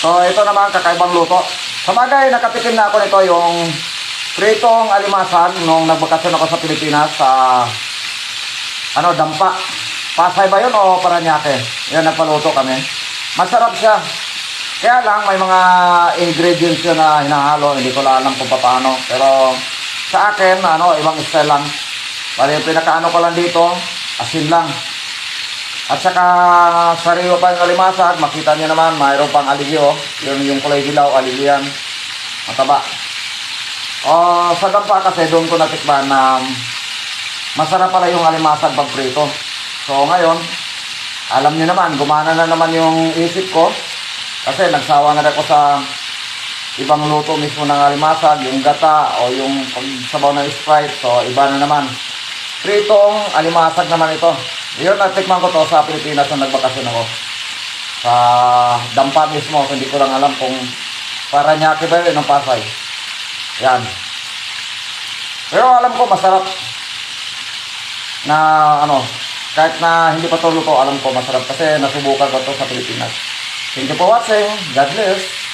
So ito naman kakaibang luto. Sa bagay, nakatikim na ako nito yung pritong alimasag nung nagbakasyon ako sa Pilipinas sa Dampa. Pasay ba yun o Paranaque? Yan, nagpaluto kami. Masarap siya. Kaya lang may mga ingredients yun na hinahalo, hindi ko alam kung paano. Pero sa akin, ibang style lang. Bali yung pinakaano ko lang dito, asin lang. At saka sariwa pa yung alimasag, makita niyo naman, mayroon pang aligyo. Yun yung kulay dilaw, aligyo yan. Mataba. Sa Dampa kasi doon ko natikman na masarap pala yung alimasag pag prito. So ngayon, alam niyo naman, gumana na naman yung isip ko. Kasi nagsawa na ako sa ibang luto mismo ng alimasag, yung gata o yung sabaw ng Sprite. So iba na naman. Pritong alimasag naman ito. Yun, natikman ko to sa Pilipinas nung nagbakasyon ako. Sa Dampa mismo, hindi ko lang alam kung Paranaque ba yun ng Pasay. Yan. Pero alam ko masarap. Na kahit na hindi pa to luto, alam ko masarap kasi nasubukan ko to sa Pilipinas. Thank you for watching. God bless.